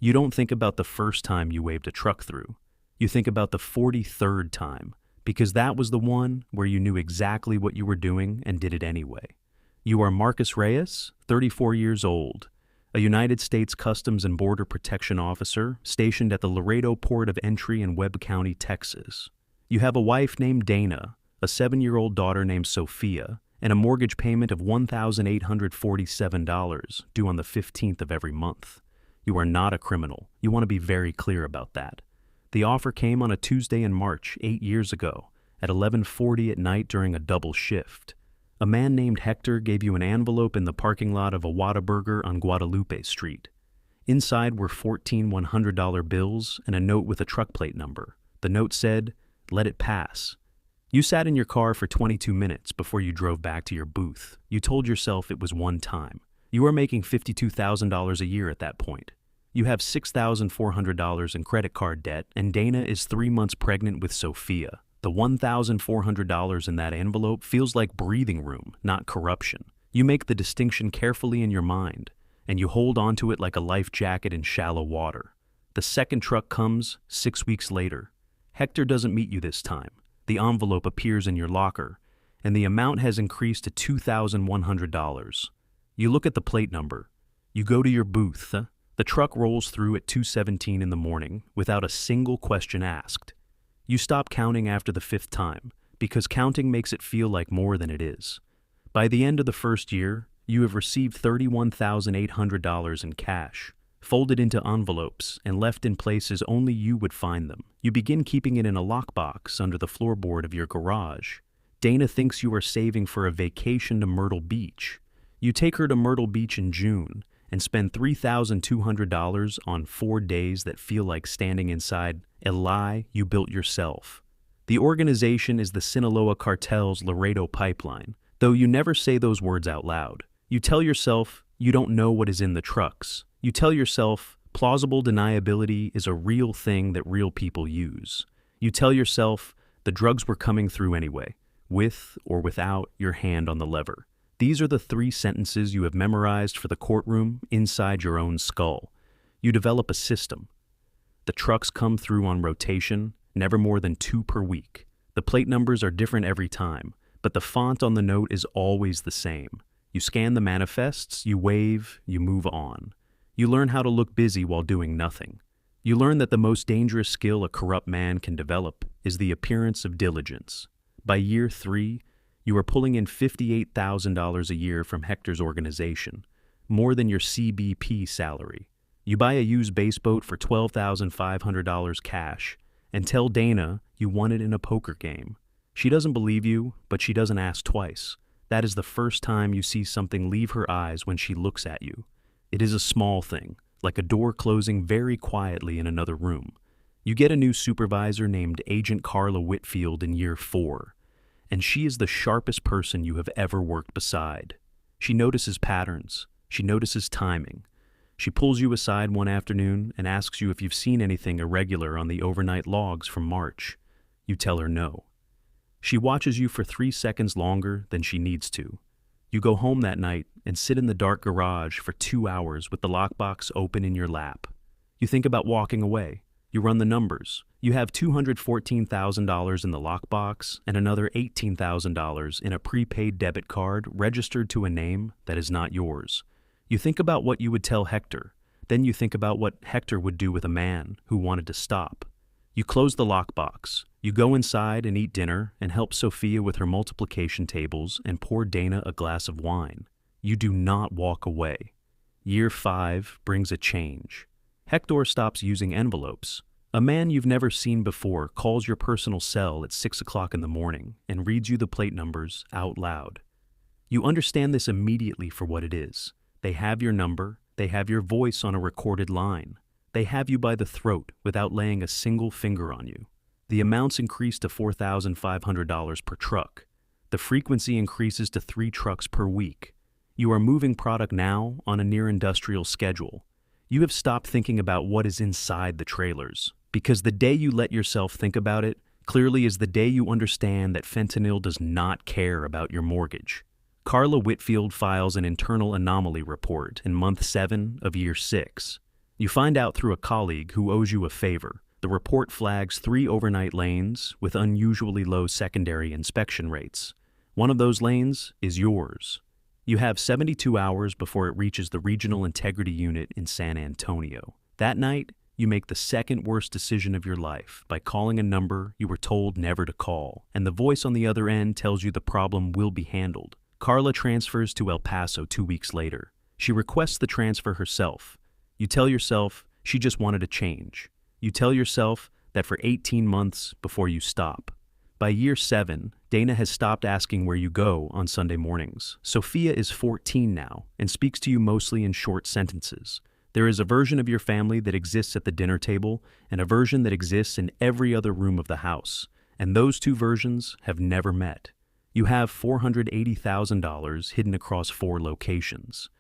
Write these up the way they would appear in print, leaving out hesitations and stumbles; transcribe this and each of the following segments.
You don't think about the first time you waved a truck through. You think about the 43rd time, because that was the one where you knew exactly what you were doing and did it anyway. You are Marcus Reyes, 34 years old, a United States Customs and Border Protection officer stationed at the Laredo Port of Entry in Webb County, Texas. You have a wife named Dana, a 7-year-old daughter named Sophia, and a mortgage payment of $1,847 due on the 15th of every month. You are not a criminal. You want to be very clear about that. The offer came on a Tuesday in March 8 years ago at 11:40 at night during a double shift. A man named Hector gave you an envelope in the parking lot of a Whataburger on Guadalupe Street. Inside were 14 $100 bills and a note with a truck plate number. The note said, "Let it pass." You sat in your car for 22 minutes before you drove back to your booth. You told yourself it was one time. You are making $52,000 a year at that point. You have $6,400 in credit card debt, and Dana is 3 months pregnant with Sophia. The $1,400 in that envelope feels like breathing room, not corruption. You make the distinction carefully in your mind, and you hold onto it like a life jacket in shallow water. The second truck comes 6 weeks later. Hector doesn't meet you this time. The envelope appears in your locker, and the amount has increased to $2,100. You look at the plate number. You go to your booth. The truck rolls through at 2:17 in the morning without a single question asked. You stop counting after the 5th time because counting makes it feel like more than it is. By the end of the first year, you have received $31,800 in cash, folded into envelopes and left in places only you would find them. You begin keeping it in a lockbox under the floorboard of your garage. Dana thinks you are saving for a vacation to Myrtle Beach. You take her to Myrtle Beach in June and spend $3,200 on 4 days that feel like standing inside a lie you built yourself. The organization is the Sinaloa Cartel's Laredo pipeline, though you never say those words out loud. You tell yourself you don't know what is in the trucks. You tell yourself plausible deniability is a real thing that real people use. You tell yourself the drugs were coming through anyway, with or without your hand on the lever. These are the 3 sentences you have memorized for the courtroom inside your own skull. You develop a system. The trucks come through on rotation, never more than 2 per week. The plate numbers are different every time, but the font on the note is always the same. You scan the manifests, you wave, you move on. You learn how to look busy while doing nothing. You learn that the most dangerous skill a corrupt man can develop is the appearance of diligence. By year 3, you are pulling in $58,000 a year from Hector's organization, more than your CBP salary. You buy a used base boat for $12,500 cash and tell Dana you won it in a poker game. She doesn't believe you, but she doesn't ask twice. That is the first time you see something leave her eyes when she looks at you. It is a small thing, like a door closing very quietly in another room. You get a new supervisor named Agent Carla Whitfield in year 4. And she is the sharpest person you have ever worked beside. She notices patterns. She notices timing. She pulls you aside one afternoon and asks you if you've seen anything irregular on the overnight logs from March. You tell her no. She watches you for 3 seconds longer than she needs to. You go home that night and sit in the dark garage for 2 hours with the lockbox open in your lap. You think about walking away. You run the numbers. You have $214,000 in the lockbox and another $18,000 in a prepaid debit card registered to a name that is not yours. You think about what you would tell Hector. Then you think about what Hector would do with a man who wanted to stop. You close the lockbox. You go inside and eat dinner and help Sophia with her multiplication tables and pour Dana a glass of wine. You do not walk away. Year 5 brings a change. Hector stops using envelopes. A man you've never seen before calls your personal cell at 6 o'clock in the morning and reads you the plate numbers out loud. You understand this immediately for what it is. They have your number. They have your voice on a recorded line. They have you by the throat without laying a single finger on you. The amounts increase to $4,500 per truck. The frequency increases to 3 trucks per week. You are moving product now on a near-industrial schedule. You have stopped thinking about what is inside the trailers, because the day you let yourself think about it clearly is the day you understand that fentanyl does not care about your mortgage. Carla Whitfield files an internal anomaly report in month 7 of year 6. You find out through a colleague who owes you a favor. The report flags 3 overnight lanes with unusually low secondary inspection rates. One of those lanes is yours. You have 72 hours before it reaches the Regional Integrity Unit in San Antonio. That night, you make the second worst decision of your life by calling a number you were told never to call, and the voice on the other end tells you the problem will be handled. Carla transfers to El Paso 2 weeks later. She requests the transfer herself. You tell yourself she just wanted a change. You tell yourself that for 18 months before you stop. By year 7, Dana has stopped asking where you go on Sunday mornings. Sophia is 14 now and speaks to you mostly in short sentences. There is a version of your family that exists at the dinner table and a version that exists in every other room of the house, and those 2 versions have never met. You have $480,000 hidden across 4 locations.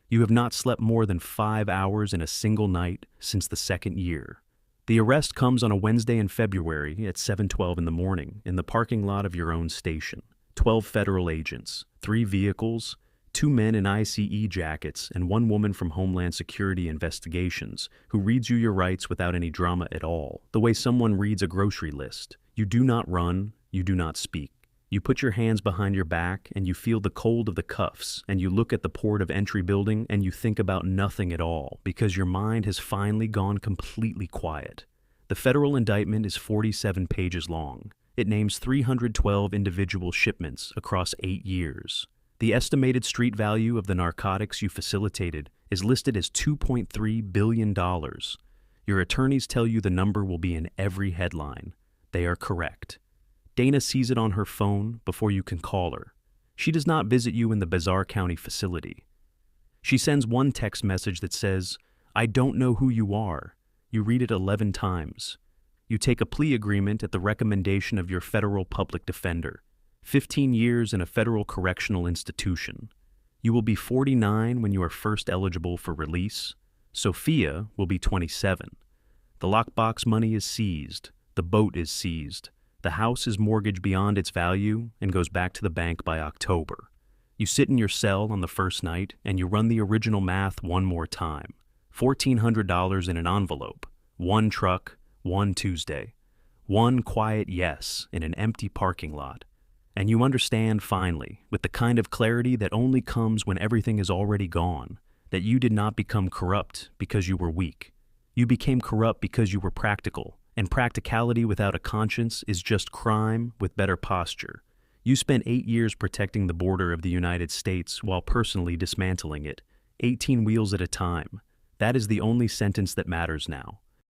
You have not slept more than 5 hours in a single night since the 2nd year. The arrest comes on a Wednesday in February at 7:12 in the morning in the parking lot of your own station. 12 federal agents, 3 vehicles, 2 men in ICE jackets, and 1 woman from Homeland Security Investigations who reads you your rights without any drama at all, the way someone reads a grocery list. You do not run, you do not speak. You put your hands behind your back and you feel the cold of the cuffs, and you look at the port of entry building and you think about nothing at all because your mind has finally gone completely quiet. The federal indictment is 47 pages long. It names 312 individual shipments across 8 years. The estimated street value of the narcotics you facilitated is listed as $2.3 billion. Your attorneys tell you the number will be in every headline. They are correct. Dana sees it on her phone before you can call her. She does not visit you in the Bizarre County facility. She sends one text message that says, "I don't know who you are." You read it 11 times. You take a plea agreement at the recommendation of your federal public defender. 15 years in a federal correctional institution. You will be 49 when you are first eligible for release. Sophia will be 27. The lockbox money is seized. The boat is seized. The house is mortgaged beyond its value and goes back to the bank by October. You sit in your cell on the first night and you run the original math one more time. $1,400 in an envelope. 1 truck, 1 Tuesday. 1 quiet yes in an empty parking lot. And you understand finally, with the kind of clarity that only comes when everything is already gone, that you did not become corrupt because you were weak. You became corrupt because you were practical, and practicality without a conscience is just crime with better posture. You spent 8 years protecting the border of the United States while personally dismantling it, 18 wheels at a time. That is the only sentence that matters now.